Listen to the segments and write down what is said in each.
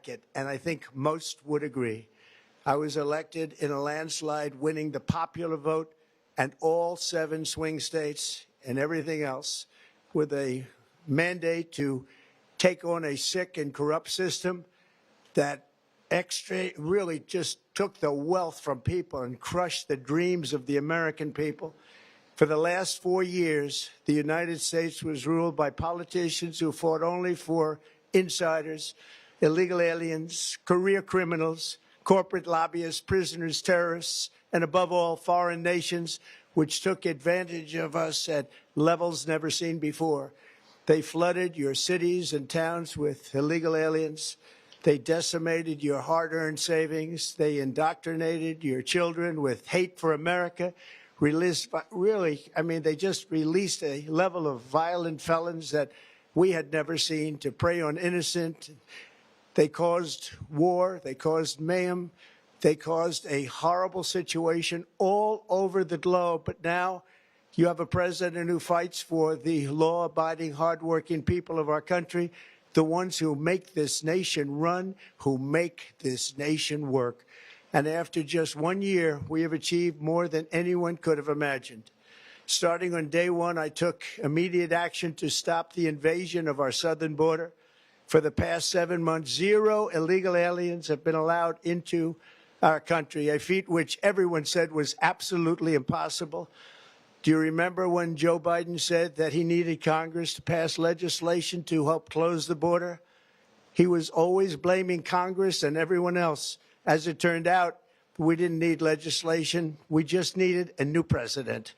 like it, and I think most would agree. I was elected in a landslide, winning the popular vote and all 7 swing states and everything else, with a mandate to take on a sick and corrupt system that really just took the wealth from people and crushed the dreams of the American people. For the last 4 years, the United States was ruled by politicians who fought only for insiders, illegal aliens, career criminals, corporate lobbyists, prisoners, terrorists, and above all, foreign nations, which took advantage of us at levels never seen before. They flooded your cities and towns with illegal aliens. They decimated your hard-earned savings. They indoctrinated your children with hate for America. They just released a level of violent felons that we had never seen to prey on innocent. They caused war. They caused mayhem. They caused a horrible situation all over the globe. But now you have a president who fights for the law-abiding, hardworking people of our country, the ones who make this nation run, who make this nation work. And after just 1 year, we have achieved more than anyone could have imagined. Starting on day one, I took immediate action to stop the invasion of our southern border. For the past 7 months, 0 illegal aliens have been allowed into our country, a feat which everyone said was absolutely impossible. Do you remember when Joe Biden said that he needed Congress to pass legislation to help close the border? He was always blaming Congress and everyone else. As it turned out, we didn't need legislation. We just needed a new president.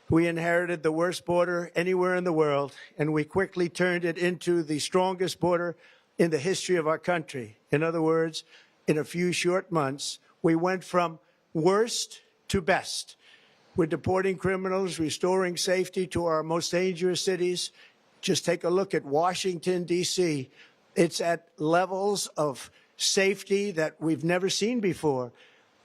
We inherited the worst border anywhere in the world, and we quickly turned it into the strongest border in the history of our country. In other words, in a few short months, we went from worst to best. We're deporting criminals, restoring safety to our most dangerous cities. Just take a look at Washington, D.C. It's at levels of safety that we've never seen before.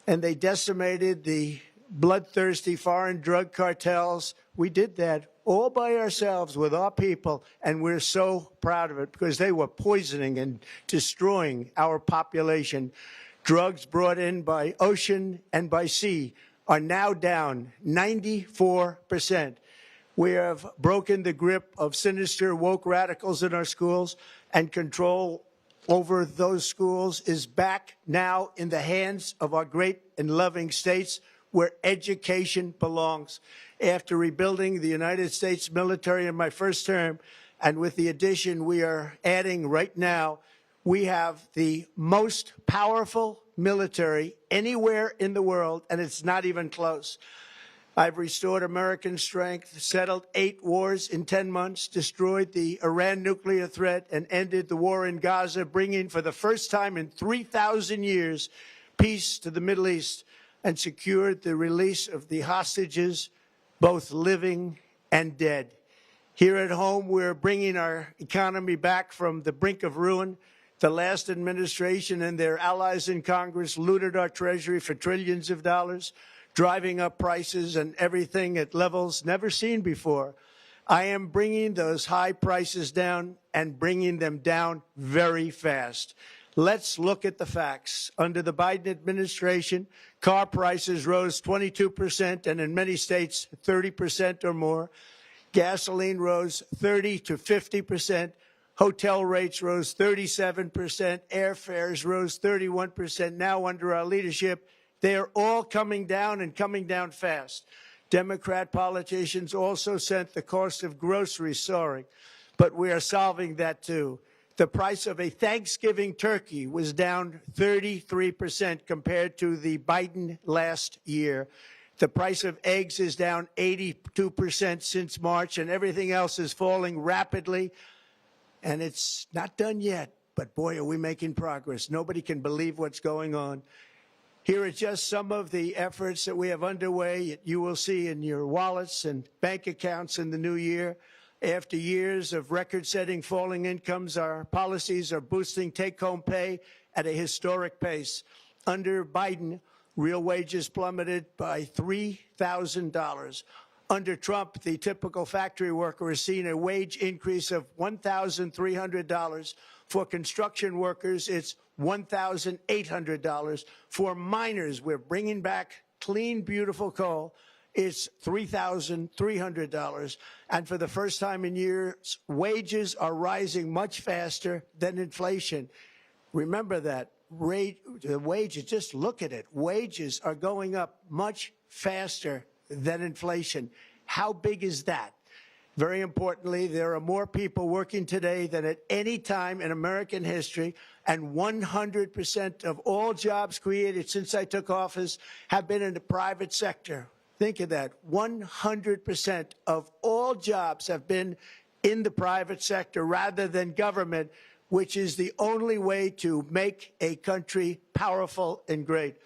And they decimated the bloodthirsty foreign drug cartels. We did that all by ourselves with our people, and we're so proud of it because they were poisoning and destroying our population. Drugs brought in by ocean and by sea are now down 94%. We have broken the grip of sinister woke radicals in our schools, and control over those schools is back now in the hands of our great and loving states where education belongs. After rebuilding the United States military in my first term, and with the addition we are adding right now, we have the most powerful military anywhere in the world, and it's not even close. I've restored American strength, settled 8 wars in 10 months, destroyed the Iran nuclear threat, and ended the war in Gaza, bringing for the first time in 3,000 years peace to the Middle East, and secured the release of the hostages, both living and dead. Here at home, we're bringing our economy back from the brink of ruin. The last administration and their allies in Congress looted our treasury for trillions of dollars, driving up prices and everything at levels never seen before. I am bringing those high prices down and bringing them down very fast. Let's look at the facts. Under the Biden administration, car prices rose 22%, and in many states, 30% or more. Gasoline rose 30 to 50%. Hotel rates rose 37%. Airfares rose 31%. Now, under our leadership, they are all coming down and coming down fast. Democrat politicians also sent the cost of groceries soaring, but we are solving that too. The price of a Thanksgiving turkey was down 33% compared to the Biden last year. The price of eggs is down 82% since March, and everything else is falling rapidly. And it's not done yet, but boy, are we making progress. Nobody can believe what's going on. Here are just some of the efforts that we have underway. You will see in your wallets and bank accounts in the new year. After years of record-setting falling incomes, our policies are boosting take-home pay at a historic pace. Under Biden, real wages plummeted by $3,000. Under Trump, the typical factory worker has seen a wage increase of $1,300 For construction workers, it's $1,800. For miners, we're bringing back clean, beautiful coal. It's $3,300. And for the first time in years, wages are rising much faster than inflation. Remember that. The wages, just look at it. Wages are going up much faster than inflation. How big is that? Very importantly, there are more people working today than at any time in American history, and 100% of all jobs created since I took office have been in the private sector. Think of that. 100% of all jobs have been in the private sector rather than government, which is the only way to make a country powerful and great.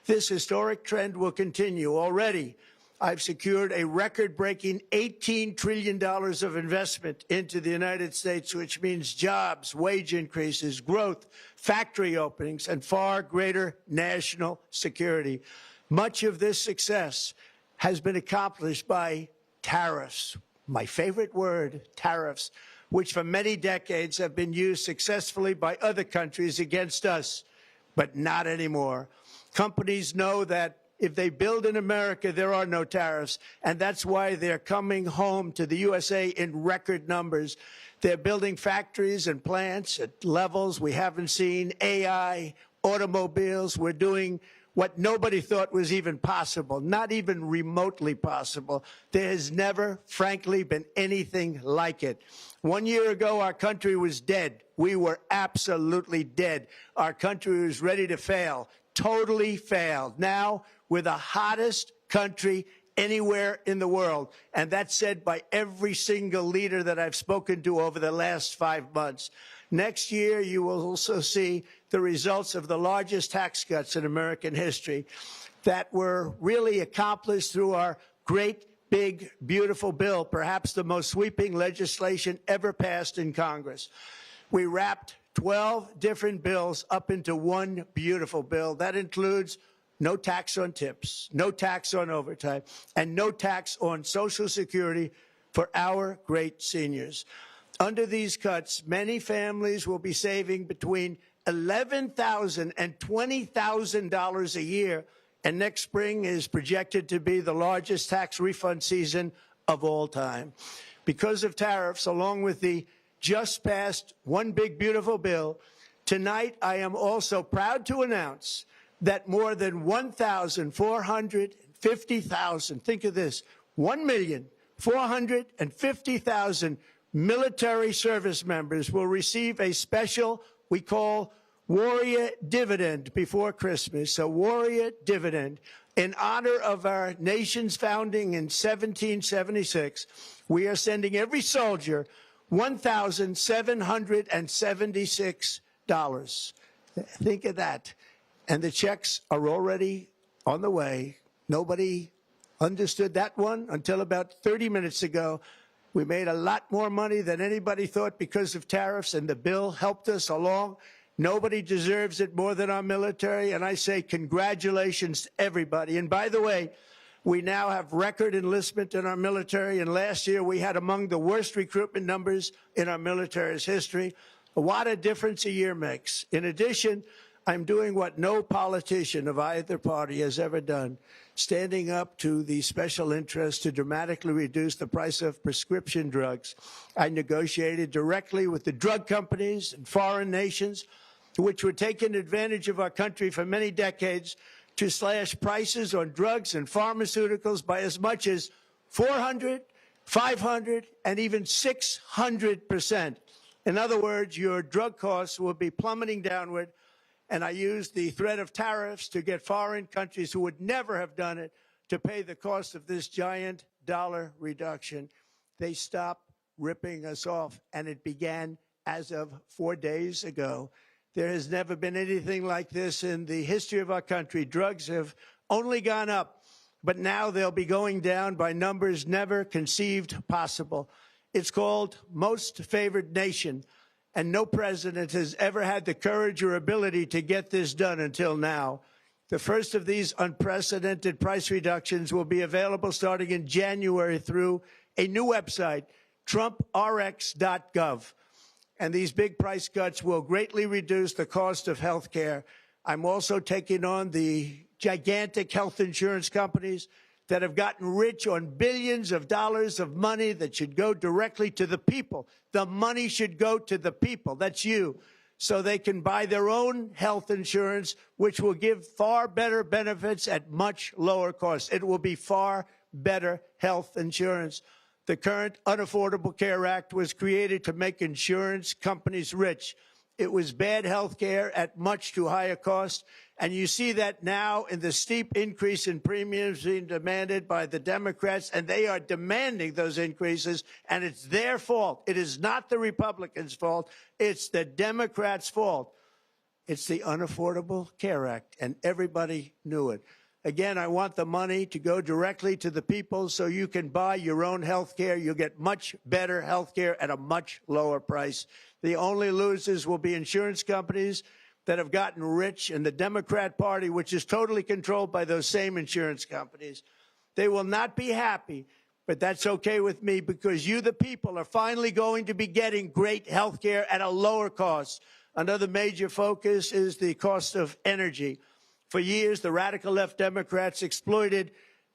This historic trend will continue. Already, I've secured a record-breaking $18 trillion of investment into the United States, which means jobs, wage increases, growth, factory openings, and far greater national security. Much of this success has been accomplished by tariffs. My favorite word, tariffs, which for many decades have been used successfully by other countries against us, but not anymore. Companies know that if they build in America, there are no tariffs, and that's why they're coming home to the USA in record numbers. They're building factories and plants at levels we haven't seen, AI, automobiles. We're doing what nobody thought was even possible, not even remotely possible. There has never, frankly, been anything like it. 1 year ago, our country was dead. We were absolutely dead. Our country was ready to fail, totally failed. Now, we're the hottest country anywhere in the world, and that's said by every single leader that I've spoken to over the last 5 months. Next year, you will also see the results of the largest tax cuts in American history that were really accomplished through our great, big, beautiful bill, perhaps the most sweeping legislation ever passed in Congress. We wrapped 12 different bills up into one beautiful bill. That includes no tax on tips, no tax on overtime, and no tax on Social Security for our great seniors. Under these cuts, many families will be saving between $11,000 and $20,000 a year, and next spring is projected to be the largest tax refund season of all time. Because of tariffs, along with the just passed One Big Beautiful Bill, tonight I am also proud to announce that more than 1,450,000, think of this, 1,450,000 military service members will receive a special, we call Warrior Dividend before Christmas, a Warrior Dividend. In honor of our nation's founding in 1776, we are sending every soldier $1,776. Think of that. And the checks are already on the way. Nobody understood that one until about 30 minutes ago. We made a lot more money than anybody thought because of tariffs, and the bill helped us along. Nobody deserves it more than our military, and I say congratulations to everybody. And by the way, we now have record enlistment in our military, and last year we had among the worst recruitment numbers in our military's history. What a difference a year makes. In addition, I'm doing what no politician of either party has ever done, standing up to the special interests to dramatically reduce the price of prescription drugs. I negotiated directly with the drug companies and foreign nations, which were taking advantage of our country for many decades, to slash prices on drugs and pharmaceuticals by as much as 400, 500, and even 600%. In other words, your drug costs will be plummeting downward. And I used the threat of tariffs to get foreign countries who would never have done it to pay the cost of this giant dollar reduction. They stopped ripping us off, and it began as of 4 days ago. There has never been anything like this in the history of our country. Drugs have only gone up, but now they'll be going down by numbers never conceived possible. It's called Most Favored Nation. And no president has ever had the courage or ability to get this done until now. The first of these unprecedented price reductions will be available starting in January through a new website, TrumpRx.gov. and these big price cuts will greatly reduce the cost of health care. I'm also taking on the gigantic health insurance companies that have gotten rich on billions of dollars of money that should go directly to the people. The money should go to the people. That's you. So they can buy their own health insurance, which will give far better benefits at much lower cost. It will be far better health insurance. The current Unaffordable Care Act was created to make insurance companies rich. It was bad health care at much too high a cost. And you see that now in the steep increase in premiums being demanded by the Democrats, and they are demanding those increases, and it's their fault. It is not the Republicans' fault. It's the Democrats' fault. It's the Unaffordable Care Act, and everybody knew it. Again, I want the money to go directly to the people so you can buy your own health care. You'll get much better health care at a much lower price. The only losers will be insurance companies that have gotten rich, and the Democrat Party, which is totally controlled by those same insurance companies. They will not be happy, but that's okay with me because you, the people, are finally going to be getting great health care at a lower cost. Another major focus is the cost of energy. For years, the radical left Democrats exploited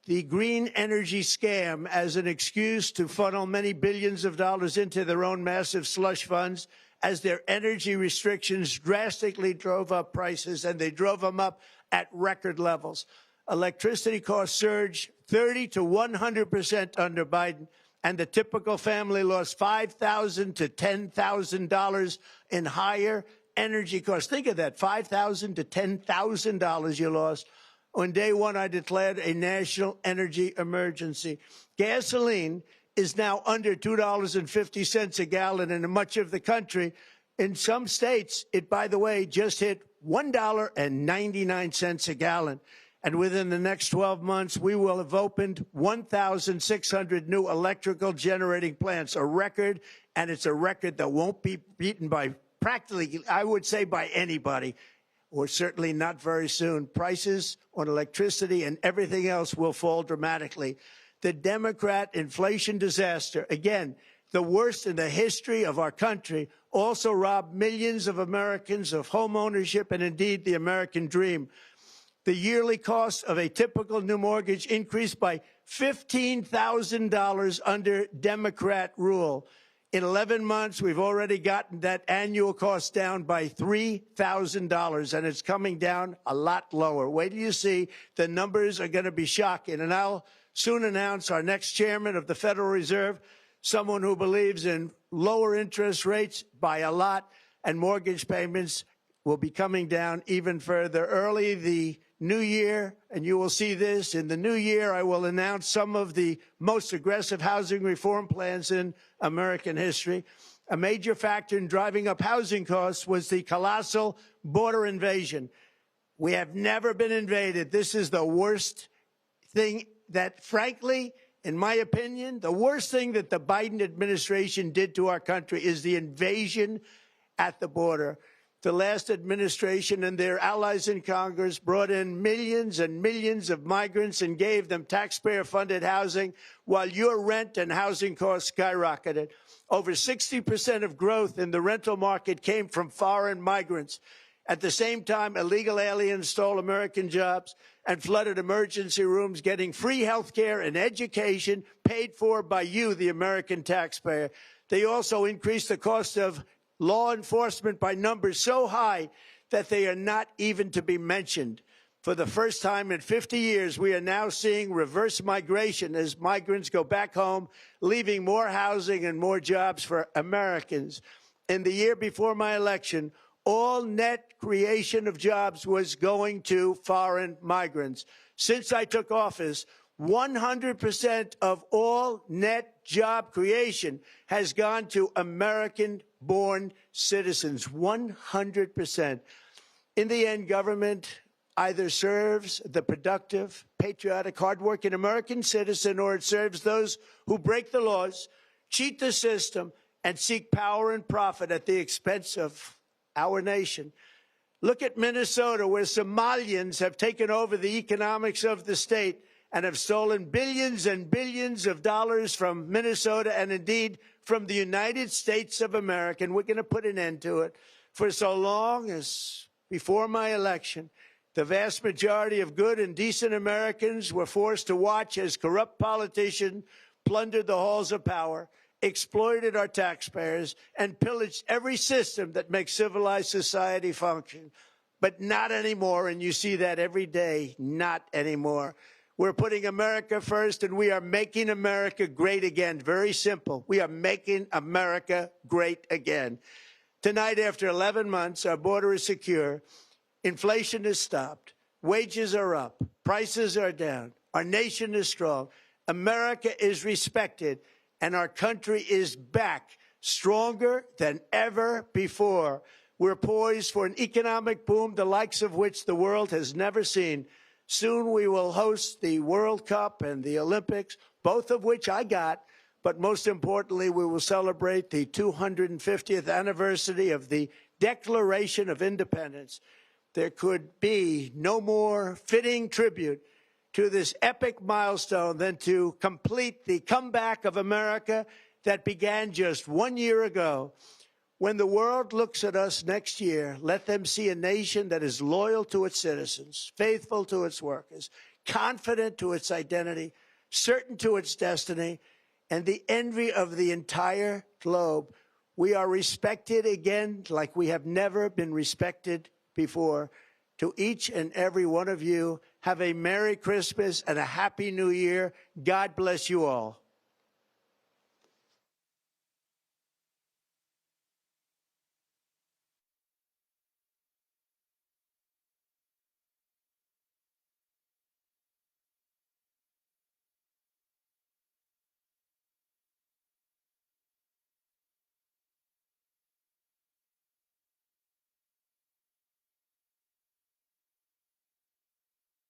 the green energy scam as an excuse to funnel many billions of dollars into their own massive slush funds, as their energy restrictions drastically drove up prices, and they drove them up at record levels. Electricity costs surged 30 to 100% under Biden, and the typical family lost $5,000 to $10,000 in higher energy costs. Think of that, $5,000 to $10,000 you lost. On day one, I declared a national energy emergency. Gasoline is now under $2.50 a gallon in much of the country. In some states, it, by the way, just hit $1.99 a gallon. And within the next 12 months, we will have opened 1,600 new electrical generating plants, a record, and it's a record that won't be beaten by practically, I would say, by anybody, or certainly not very soon. Prices on electricity and everything else will fall dramatically. The Democrat inflation disaster, again, the worst in the history of our country, also robbed millions of Americans of home ownership and indeed the American dream. The yearly cost of a typical new mortgage increased by $15,000 under Democrat rule. In 11 months, we've already gotten that annual cost down by $3,000, and it's coming down a lot lower. Wait till you see. The numbers are going to be shocking. And I'll soon announce our next chairman of the Federal Reserve, someone who believes in lower interest rates by a lot, and mortgage payments will be coming down even further. Early the new year, and you will see this, in the new year, I will announce some of the most aggressive housing reform plans in American history. A major factor in driving up housing costs was the colossal border invasion. We have never been invaded. This is the worst thing that, frankly, in my opinion, the worst thing that the Biden administration did to our country is the invasion at the border. The last administration and their allies in Congress brought in millions and millions of migrants and gave them taxpayer-funded housing while your rent and housing costs skyrocketed. Over 60% of growth in the rental market came from foreign migrants. At the same time, illegal aliens stole American jobs and flooded emergency rooms, getting free health care and education paid for by you, the American taxpayer. They also increased the cost of law enforcement by numbers so high that they are not even to be mentioned. For the first time in 50 years, we are now seeing reverse migration as migrants go back home, leaving more housing and more jobs for Americans. In the year before my election, all net creation of jobs was going to foreign migrants. Since I took office, 100% of all net job creation has gone to American-born citizens, 100%. In the end, government either serves the productive, patriotic, hardworking American citizen, or it serves those who break the laws, cheat the system, and seek power and profit at the expense of our nation. Look at Minnesota, where Somalians have taken over the economics of the state, and have stolen billions and billions of dollars from Minnesota and indeed from the United States of America. And we're going to put an end to it. For so long as before my election, the vast majority of good and decent Americans were forced to watch as corrupt politicians plundered the halls of power, exploited our taxpayers, and pillaged every system that makes civilized society function. But not anymore, and you see that every day, not anymore. We're putting America first, and we are making America great again. Very simple. We are making America great again. Tonight, after 11 months, our border is secure. Inflation is stopped. Wages are up. Prices are down. Our nation is strong. America is respected, and our country is back, stronger than ever before. We're poised for an economic boom, the likes of which the world has never seen. Soon we will host the World Cup and the Olympics, both of which I got. But most importantly, we will celebrate the 250th anniversary of the Declaration of Independence. There could be no more fitting tribute to this epic milestone than to complete the comeback of America that began just 1 year ago. When the world looks at us next year, let them see a nation that is loyal to its citizens, faithful to its workers, confident to its identity, certain to its destiny, and the envy of the entire globe. We are respected again like we have never been respected before. To each and every one of you, have a Merry Christmas and a Happy New Year. God bless you all.